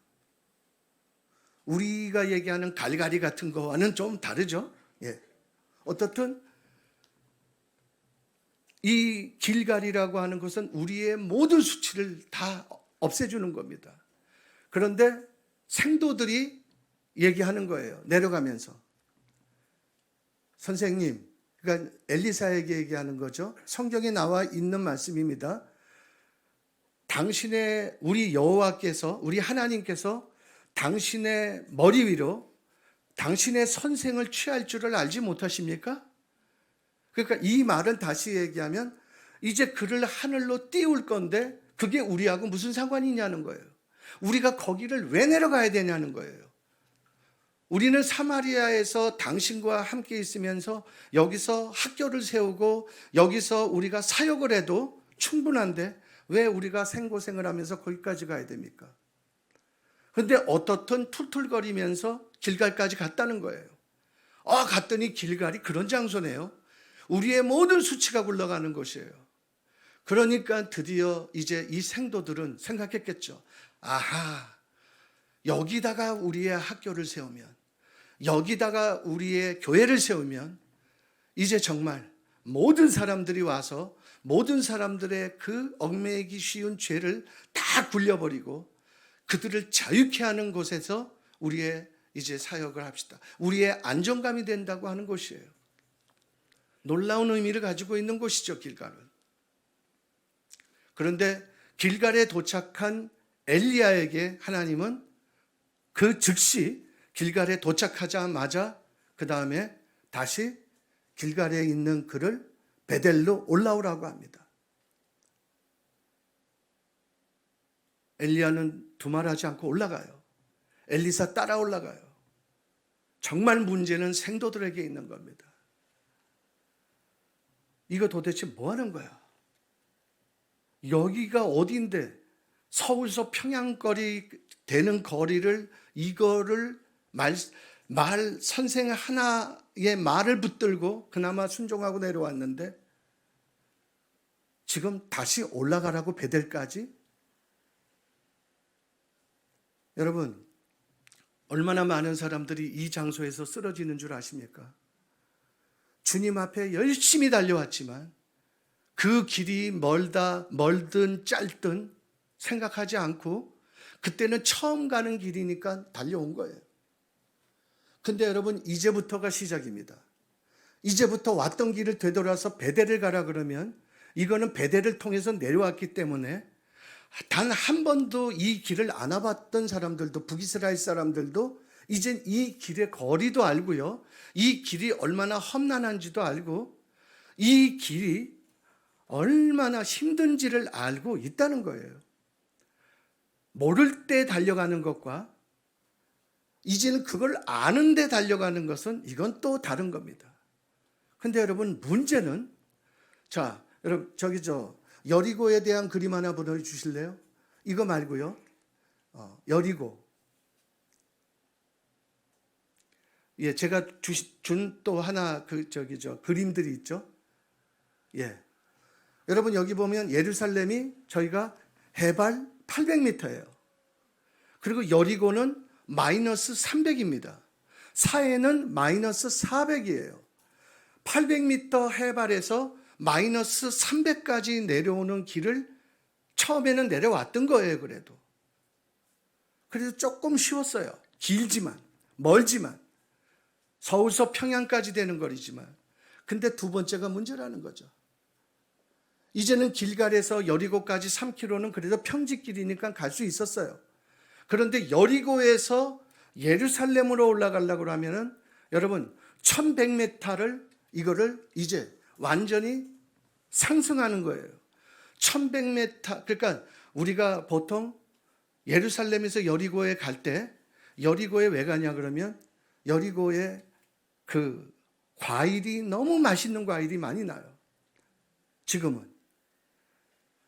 우리가 얘기하는 갈갈이 같은 거와는 좀 다르죠. 예. 어떻든 이 길갈이라고 하는 것은 우리의 모든 수치를 다 없애주는 겁니다. 그런데 생도들이 얘기하는 거예요. 내려가면서. 선생님, 그러니까 엘리사에게 얘기하는 거죠. 성경에 나와 있는 말씀입니다. 우리 여호와께서, 우리 하나님께서 당신의 머리 위로 당신의 선생을 취할 줄을 알지 못하십니까? 그러니까 이 말은 다시 얘기하면 이제 그를 하늘로 띄울 건데 그게 우리하고 무슨 상관이 있냐는 거예요. 우리가 거기를 왜 내려가야 되냐는 거예요. 우리는 사마리아에서 당신과 함께 있으면서 여기서 학교를 세우고 여기서 우리가 사역을 해도 충분한데 왜 우리가 생고생을 하면서 거기까지 가야 됩니까? 그런데 어떻든 툴툴거리면서 길갈까지 갔다는 거예요. 갔더니 길갈이 그런 장소네요. 우리의 모든 수치가 굴러가는 곳이에요. 그러니까 드디어 이제 이 생도들은 생각했겠죠. 아하, 여기다가 우리의 학교를 세우면, 여기다가 우리의 교회를 세우면 이제 정말 모든 사람들이 와서 모든 사람들의 그 얽매이기 쉬운 죄를 다 굴려버리고 그들을 자유케 하는 곳에서 우리의 이제 사역을 합시다. 우리의 안정감이 된다고 하는 곳이에요. 놀라운 의미를 가지고 있는 곳이죠, 길갈은. 그런데 길갈에 도착한 엘리야에게 하나님은 그 즉시 길갈에 도착하자마자 그 다음에 다시 길갈에 있는 그를 베델로 올라오라고 합니다. 엘리야는 두말하지 않고 올라가요. 엘리사 따라 올라가요. 정말 문제는 생도들에게 있는 겁니다. 이거 도대체 뭐 하는 거야? 여기가 어디인데 서울서 평양거리 되는 거리를 이거를 선생 하나의 말을 붙들고 그나마 순종하고 내려왔는데 지금 다시 올라가라고 베델까지? 여러분, 얼마나 많은 사람들이 이 장소에서 쓰러지는 줄 아십니까? 주님 앞에 열심히 달려왔지만 그 길이 멀든 짧든 생각하지 않고 그때는 처음 가는 길이니까 달려온 거예요. 근데 여러분, 이제부터가 시작입니다. 이제부터 왔던 길을 되돌아서 베델을 가라 그러면 이거는 베델을 통해서 내려왔기 때문에 단 한 번도 이 길을 안 와봤던 사람들도, 북이스라엘 사람들도 이젠 이 길의 거리도 알고요, 이 길이 얼마나 험난한지도 알고 이 길이 얼마나 힘든지를 알고 있다는 거예요. 모를 때 달려가는 것과 이제는 그걸 아는데 달려가는 것은 이건 또 다른 겁니다. 근데 여러분 문제는, 자, 여러분 저기 여리고에 대한 그림 하나 보여주실래요? 이거 말고요. 여리고. 예, 제가 준 또 하나 그림들이 있죠. 예. 여러분 여기 보면 예루살렘이 저희가 해발 800m예요. 그리고 여리고는 마이너스 300입니다. 사해는 마이너스 400이에요. 800m 해발에서 마이너스 300까지 내려오는 길을 처음에는 내려왔던 거예요. 그래도 조금 쉬웠어요. 길지만, 멀지만, 서울서 평양까지 되는 거리지만. 근데 두 번째가 문제라는 거죠. 이제는 길갈에서 여리고까지 3km는 그래도 평지길이니까 갈 수 있었어요. 그런데 여리고에서 예루살렘으로 올라가려고 하면은 여러분 1100m를 이거를 이제 완전히 상승하는 거예요. 1100m, 그러니까 우리가 보통 예루살렘에서 여리고에 갈 때 여리고에 왜 가냐 그러면 여리고에 그 과일이 너무 맛있는 과일이 많이 나요. 지금은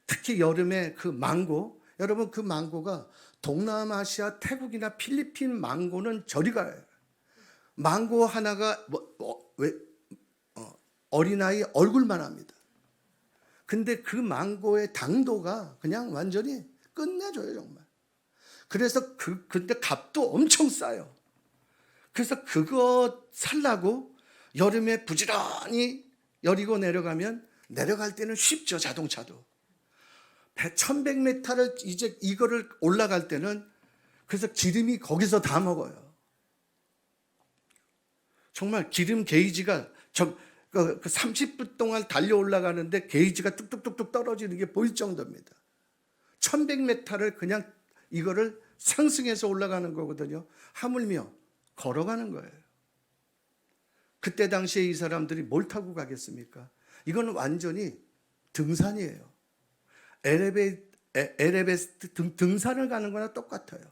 특히 여름에 그 망고, 여러분 그 망고가 동남아시아 태국이나 필리핀 망고는 저리 가요. 망고 하나가 어린아이 얼굴만 합니다. 근데 그 망고의 당도가 그냥 완전히 끝내줘요, 정말. 그래서 근데 값도 엄청 싸요. 그래서 그거 살라고 여름에 부지런히 여리고 내려가면 내려갈 때는 쉽죠, 자동차도. 1100m를 이제 이거를 올라갈 때는 그래서 기름이 거기서 다 먹어요. 정말 기름 게이지가 그 30분 동안 달려 올라가는데 게이지가 뚝뚝뚝뚝 떨어지는 게 보일 정도입니다. 1100m를 그냥 이거를 상승해서 올라가는 거거든요. 하물며 걸어가는 거예요. 그때 당시에 이 사람들이 뭘 타고 가겠습니까? 이건 완전히 등산이에요. 에베레스트 등산을 가는 거나 똑같아요.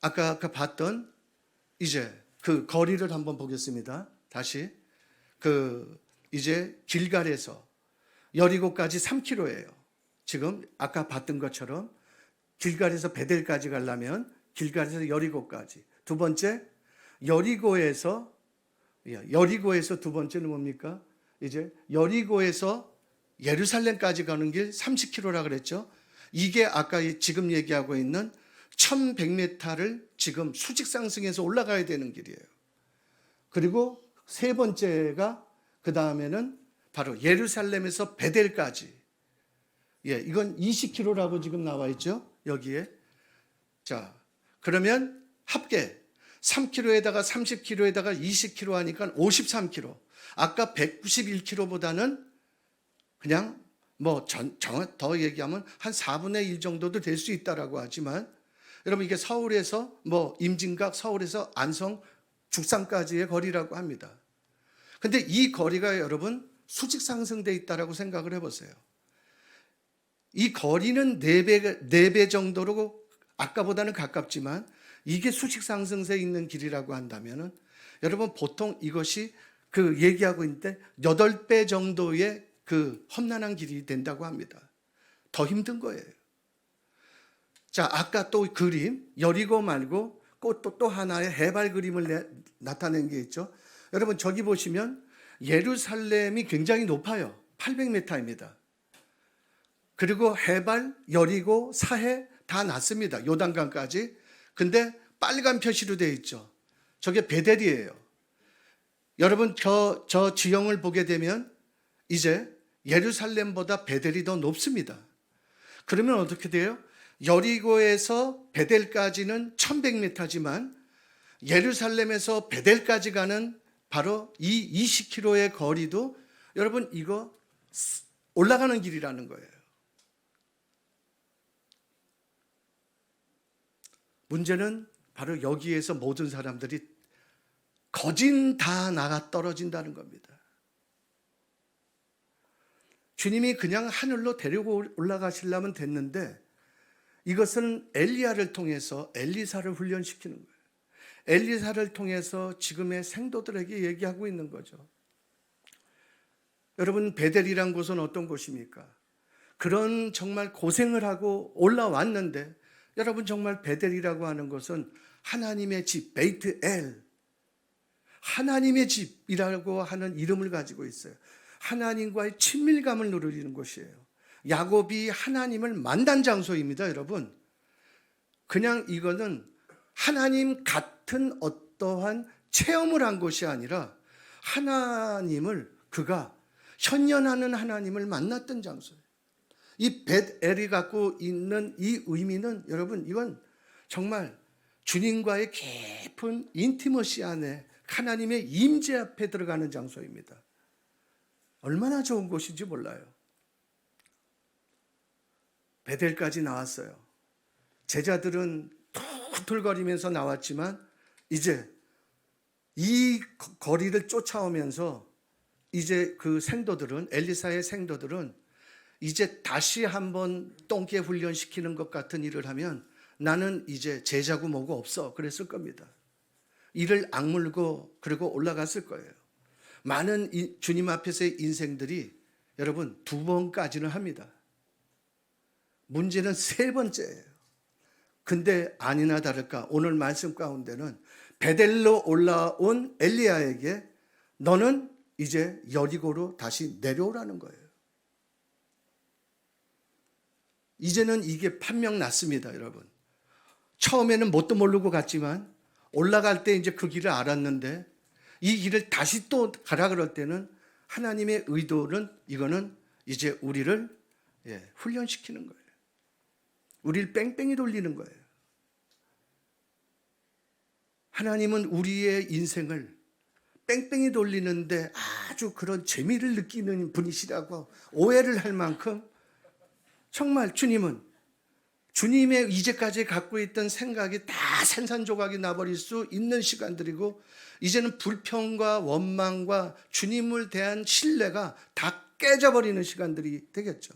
아까 봤던 이제 그 거리를 한번 보겠습니다. 다시 이제 길갈에서 여리고까지 3km예요. 지금 아까 봤던 것처럼 길갈에서 베델까지 가려면 길갈에서 여리고까지. 두 번째 여리고에서 두 번째는 뭡니까? 이제 여리고에서 예루살렘까지 가는 길 30km라 그랬죠. 이게 아까 지금 얘기하고 있는 1100m를 지금 수직 상승해서 올라가야 되는 길이에요. 그리고 세 번째가 그 다음에는 바로 예루살렘에서 베델까지. 예, 이건 20km라고 지금 나와 있죠. 여기에. 자, 그러면 합계 3km에다가 30km에다가 20km 하니까 53km. 아까 191km보다는 그냥 더 얘기하면 한 4분의 1 정도도 될 수 있다라고 하지만 여러분 이게 서울에서 임진각 서울에서 안성 죽산까지의 거리라고 합니다. 근데 이 거리가 여러분 수직 상승돼 있다라고 생각을 해보세요. 이 거리는 4배 정도로 아까보다는 가깝지만 이게 수직 상승세 있는 길이라고 한다면은 여러분 보통 이것이 그 얘기하고 있는데 8배 정도의 그 험난한 길이 된다고 합니다. 더 힘든 거예요. 자, 아까 또 그림, 여리고 말고 또 하나의 해발 그림을 나타낸 게 있죠. 여러분 저기 보시면 예루살렘이 굉장히 높아요. 800m입니다. 그리고 해발, 여리고, 사해 다 낮습니다. 요단강까지. 근데 빨간 표시로 되어 있죠. 저게 베델이에요. 여러분 저 지형을 보게 되면 이제 예루살렘보다 베델이 더 높습니다. 그러면 어떻게 돼요? 여리고에서 베델까지는 1100m지만 예루살렘에서 베델까지 가는 바로 이 20km의 거리도 여러분 이거 올라가는 길이라는 거예요. 문제는 바로 여기에서 모든 사람들이 거진 다 나가 떨어진다는 겁니다. 주님이 그냥 하늘로 데리고 올라가시려면 됐는데 이것은 엘리야를 통해서 엘리사를 훈련시키는 거예요. 엘리사를 통해서 지금의 생도들에게 얘기하고 있는 거죠. 여러분, 베델이란 곳은 어떤 곳입니까? 그런 정말 고생을 하고 올라왔는데, 여러분, 정말 베델이라고 하는 것은 하나님의 집, 베이트 엘, 하나님의 집이라고 하는 이름을 가지고 있어요. 하나님과의 친밀감을 누리는 곳이에요. 야곱이 하나님을 만난 장소입니다, 여러분. 그냥 이거는 하나님 같은 어떠한 체험을 한 것이 아니라 하나님을, 그가 현현하는 하나님을 만났던 장소예요. 이 벳엘이 갖고 있는 이 의미는, 여러분, 이건 정말 주님과의 깊은 인티머시 안에 하나님의 임재 앞에 들어가는 장소입니다. 얼마나 좋은 곳인지 몰라요. 베델까지 나왔어요. 제자들은 툴툴거리면서 나왔지만 이제 이 거리를 쫓아오면서 이제 그 생도들은, 엘리사의 생도들은 이제 다시 한번 똥개 훈련시키는 것 같은 일을 하면 나는 이제 제자고 뭐고 없어, 그랬을 겁니다. 이를 악물고 그리고 올라갔을 거예요. 많은 주님 앞에서의 인생들이 여러분 2번까지는 합니다. 문제는 3번째예요. 근데 아니나 다를까 오늘 말씀 가운데는 베델로 올라온 엘리야에게 너는 이제 여리고로 다시 내려오라는 거예요. 이제는 이게 판명 났습니다, 여러분. 처음에는 뭣도 모르고 갔지만 올라갈 때 이제 그 길을 알았는데 이 길을 다시 또 가라 그럴 때는 하나님의 의도는 이거는 이제 우리를 훈련시키는 거예요. 우리를 뺑뺑이 돌리는 거예요. 하나님은 우리의 인생을 뺑뺑이 돌리는데 아주 그런 재미를 느끼는 분이시라고 오해를 할 만큼 정말 주님은 주님의 이제까지 갖고 있던 생각이 다 산산조각이 나버릴 수 있는 시간들이고 이제는 불평과 원망과 주님을 대한 신뢰가 다 깨져버리는 시간들이 되겠죠.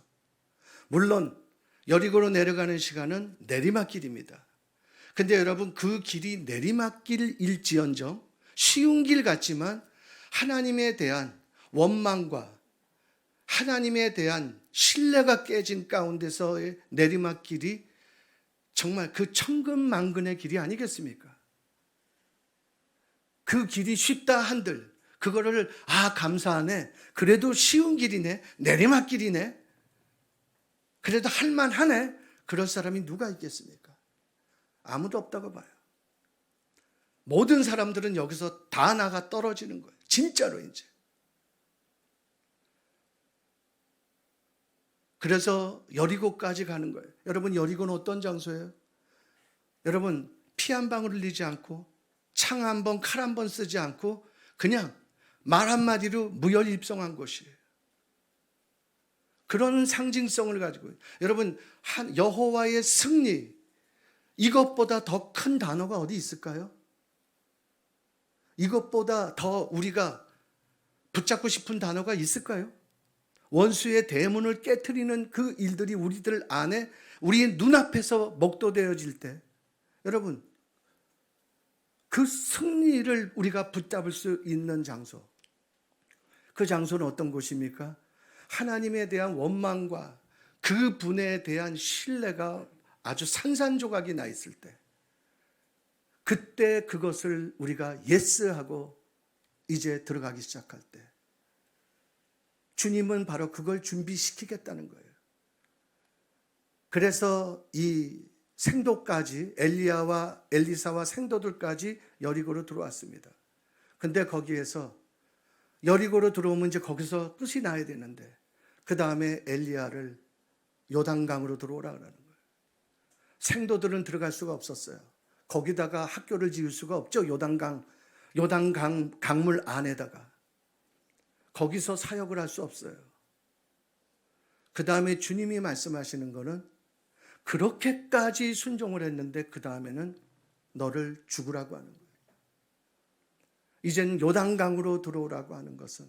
물론 여리고로 내려가는 시간은 내리막길입니다. 근데 여러분 그 길이 내리막길일지언정 쉬운 길 같지만 하나님에 대한 원망과 하나님에 대한 신뢰가 깨진 가운데서의 내리막길이 정말 그 천근만근의 길이 아니겠습니까? 그 길이 쉽다 한들 그거를 감사하네, 그래도 쉬운 길이네, 내리막길이네, 그래도 할만하네, 그럴 사람이 누가 있겠습니까? 아무도 없다고 봐요. 모든 사람들은 여기서 다 나가 떨어지는 거예요. 진짜로 이제. 그래서 여리고까지 가는 거예요. 여러분, 여리고는 어떤 장소예요? 여러분, 피 한 방울 흘리지 않고 창 한 번, 칼 한 번 쓰지 않고 그냥 말 한마디로 무혈입성한 곳이에요. 그런 상징성을 가지고 여러분, 여호와의 승리, 이것보다 더 큰 단어가 어디 있을까요? 이것보다 더 우리가 붙잡고 싶은 단어가 있을까요? 원수의 대문을 깨트리는 그 일들이 우리들 안에 우리의 눈앞에서 목도되어질 때 여러분 그 승리를 우리가 붙잡을 수 있는 장소, 그 장소는 어떤 곳입니까? 하나님에 대한 원망과 그 분에 대한 신뢰가 아주 산산조각이 나 있을 때 그때 그것을 우리가 예스하고 이제 들어가기 시작할 때 주님은 바로 그걸 준비시키겠다는 거예요. 그래서 이 생도까지 엘리야와 엘리사와 생도들까지 여리고로 들어왔습니다. 근데 거기에서 여리고로 들어오면 이제 거기서 끝이 나야 되는데 그 다음에 엘리야를 요단강으로 들어오라 그러는 거예요. 생도들은 들어갈 수가 없었어요. 거기다가 학교를 지을 수가 없죠. 요단강 강물 안에다가 거기서 사역을 할 수 없어요. 그 다음에 주님이 말씀하시는 거는 그렇게까지 순종을 했는데 그 다음에는 너를 죽으라고 하는 거예요. 이제는 요단강으로 들어오라고 하는 것은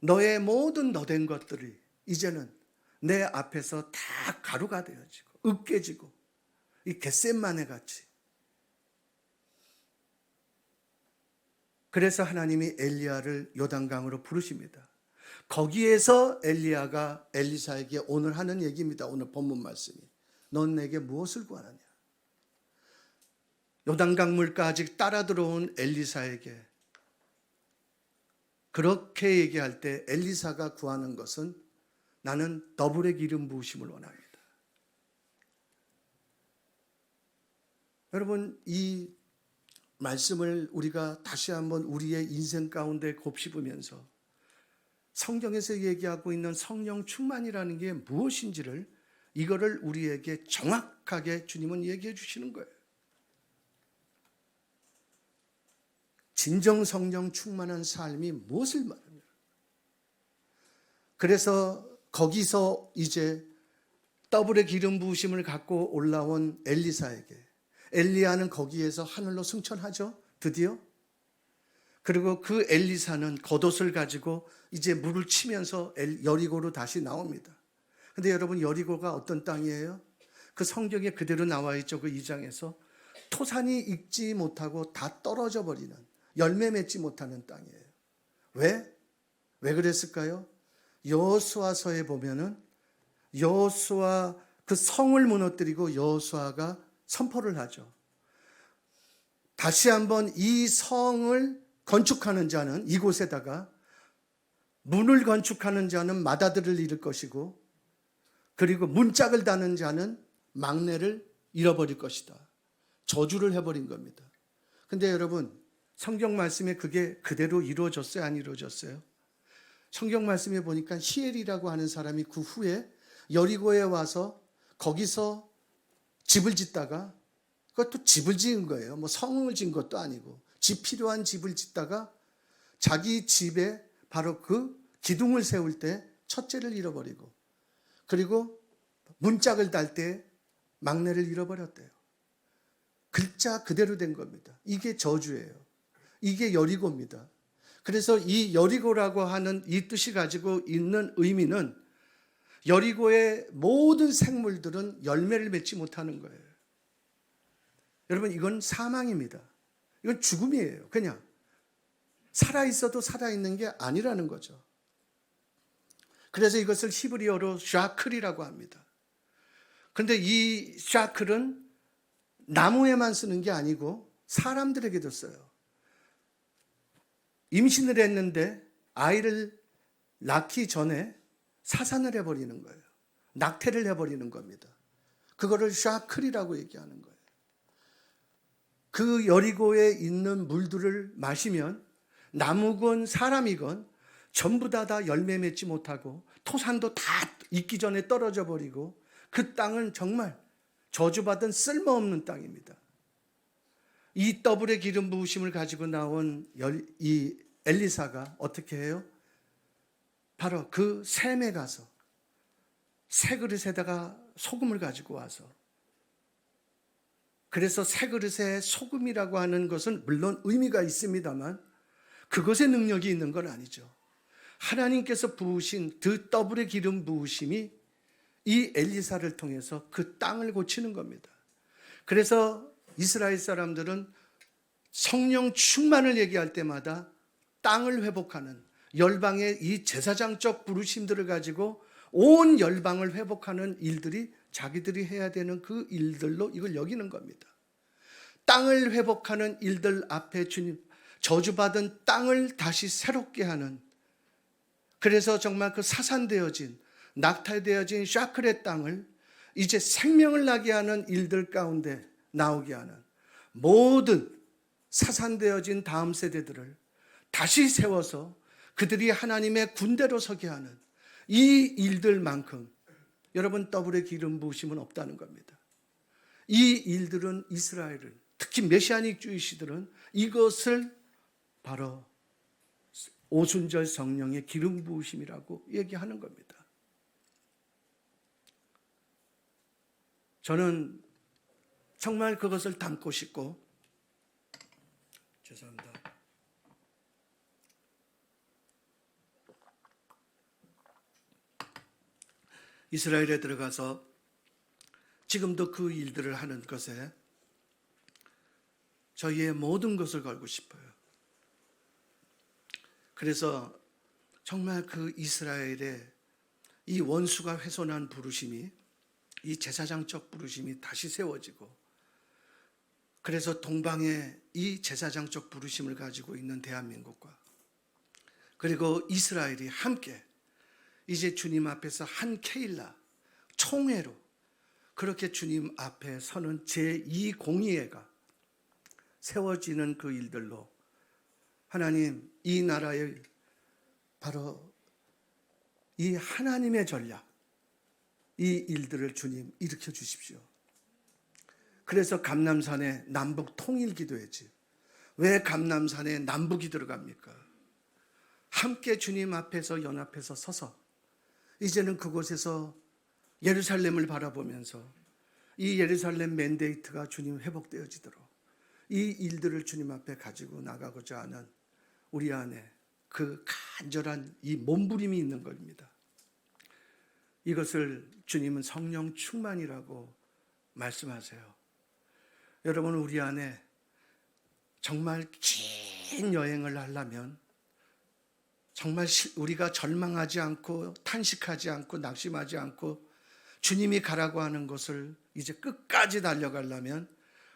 너의 모든 너된 것들이 이제는 내 앞에서 다 가루가 되어지고 으깨지고 이 겟셋마네 같이. 그래서 하나님이 엘리야를 요단강으로 부르십니다. 거기에서 엘리야가 엘리사에게 오늘 하는 얘기입니다. 오늘 본문 말씀이. 넌 내게 무엇을 구하느냐? 요단강 물가까지 따라 들어온 엘리사에게 그렇게 얘기할 때 엘리사가 구하는 것은 나는 더블의 기름 부으심을 원합니다. 여러분, 이 말씀을 우리가 다시 한번 우리의 인생 가운데 곱씹으면서 성경에서 얘기하고 있는 성령 충만이라는 게 무엇인지를 이거를 우리에게 정확하게 주님은 얘기해 주시는 거예요. 진정 성령 충만한 삶이 무엇을 말하냐? 그래서 거기서 이제 더블의 기름 부으심을 갖고 올라온 엘리사에게 엘리야는 거기에서 하늘로 승천하죠. 드디어. 그리고 그 엘리사는 겉옷을 가지고 이제 물을 치면서 여리고로 다시 나옵니다. 근데 여러분, 여리고가 어떤 땅이에요? 그 성경에 그대로 나와 있죠. 그 2장에서 토산이 익지 못하고 다 떨어져 버리는, 열매 맺지 못하는 땅이에요. 왜? 왜 그랬을까요? 여호수아서에 보면은 여호수아 그 성을 무너뜨리고 여호수아가 선포를 하죠. 다시 한번 이 성을 건축하는 자는 이곳에다가 문을 건축하는 자는 맏아들을 잃을 것이고 그리고 문짝을 다는 자는 막내를 잃어버릴 것이다. 저주를 해버린 겁니다. 근데 여러분, 성경 말씀에 그게 그대로 이루어졌어요? 안 이루어졌어요? 성경 말씀에 보니까 히엘이라고 하는 사람이 그 후에 여리고에 와서 거기서 집을 짓다가 그것도 집을 지은 거예요. 뭐 성을 지은 것도 아니고 집 필요한 집을 짓다가 자기 집에 바로 그 기둥을 세울 때 첫째를 잃어버리고 그리고 문짝을 달 때 막내를 잃어버렸대요. 글자 그대로 된 겁니다. 이게 저주예요. 이게 여리고입니다. 그래서 이 여리고라고 하는 이 뜻이 가지고 있는 의미는 여리고의 모든 생물들은 열매를 맺지 못하는 거예요. 여러분, 이건 사망입니다. 이건 죽음이에요. 그냥 살아있어도 살아있는 게 아니라는 거죠. 그래서 이것을 히브리어로 샤클이라고 합니다. 그런데 이 샤클은 나무에만 쓰는 게 아니고 사람들에게도 써요. 임신을 했는데 아이를 낳기 전에 사산을 해버리는 거예요. 낙태를 해버리는 겁니다. 그거를 샤클이라고 얘기하는 거예요. 그 여리고에 있는 물들을 마시면 나무건 사람이건 전부 다 열매 맺지 못하고 토산도 다 익기 전에 떨어져 버리고 그 땅은 정말 저주받은 쓸모없는 땅입니다. 이 더블의 기름 부으심을 가지고 나온 이 엘리사가 어떻게 해요? 바로 그 샘에 가서 새 그릇에다가 소금을 가지고 와서 그래서 새 그릇에 소금이라고 하는 것은 물론 의미가 있습니다만 그것의 능력이 있는 건 아니죠. 하나님께서 부으신 그 더블의 기름 부으심이 이 엘리사를 통해서 그 땅을 고치는 겁니다. 그래서 이스라엘 사람들은 성령 충만을 얘기할 때마다 땅을 회복하는 열방의 이 제사장적 부르심들을 가지고 온 열방을 회복하는 일들이 자기들이 해야 되는 그 일들로 이걸 여기는 겁니다. 땅을 회복하는 일들 앞에 주님, 저주받은 땅을 다시 새롭게 하는, 그래서 정말 그 사산되어진 낙태되어진 샤클의 땅을 이제 생명을 나게 하는 일들 가운데 나오게 하는 모든 사산되어진 다음 세대들을 다시 세워서 그들이 하나님의 군대로 서게 하는 이 일들만큼 여러분 더블의 기름 부으심은 없다는 겁니다. 이 일들은 이스라엘을, 특히 메시아닉 주의시들은 이것을 바로 오순절 성령의 기름 부으심이라고 얘기하는 겁니다. 저는 정말 그것을 담고 싶고, 죄송합니다. 이스라엘에 들어가서 지금도 그 일들을 하는 것에 저희의 모든 것을 걸고 싶어요. 그래서 정말 그 이스라엘의 이 원수가 훼손한 부르심이, 이 제사장적 부르심이 다시 세워지고, 그래서 동방에 이 제사장적 부르심을 가지고 있는 대한민국과 그리고 이스라엘이 함께 이제 주님 앞에서 한 케일라 총회로 그렇게 주님 앞에 서는 제2공의회가 세워지는 그 일들로 하나님, 이 나라의 바로 이 하나님의 전략, 이 일들을 주님 일으켜 주십시오. 그래서 감람산에 남북 통일 기도했지. 왜 감람산에 남북이 들어갑니까? 함께 주님 앞에서 연합해서 서서 이제는 그곳에서 예루살렘을 바라보면서 이 예루살렘 맨데이트가 주님 회복되어지도록 이 일들을 주님 앞에 가지고 나가고자 하는 우리 안에 그 간절한 이 몸부림이 있는 겁니다. 이것을 주님은 성령 충만이라고 말씀하세요. 여러분, 우리 안에 정말 긴 여행을 하려면 정말 우리가 절망하지 않고 탄식하지 않고 낙심하지 않고 주님이 가라고 하는 것을 이제 끝까지 달려가려면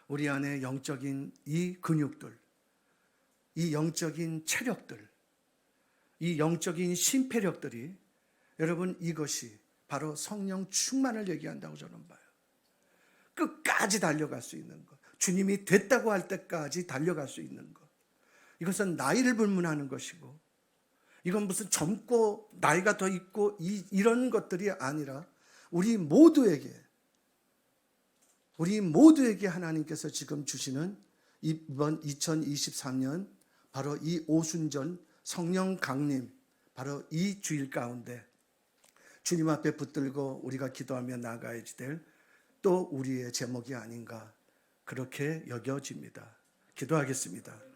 우리 안에 영적인 이 근육들, 이 영적인 체력들, 이 영적인 심폐력들이, 여러분, 이것이 바로 성령 충만을 얘기한다고 저는 봐요. 끝까지 달려갈 수 있는 것, 주님이 됐다고 할 때까지 달려갈 수 있는 것, 이것은 나이를 불문하는 것이고, 이건 무슨 젊고 나이가 더 있고 이런 것들이 아니라 우리 모두에게 하나님께서 지금 주시는 이번 2023년 바로 이 오순절 성령 강림, 바로 이 주일 가운데 주님 앞에 붙들고 우리가 기도하며 나아가야지 될 또 우리의 제목이 아닌가 그렇게 여겨집니다. 기도하겠습니다.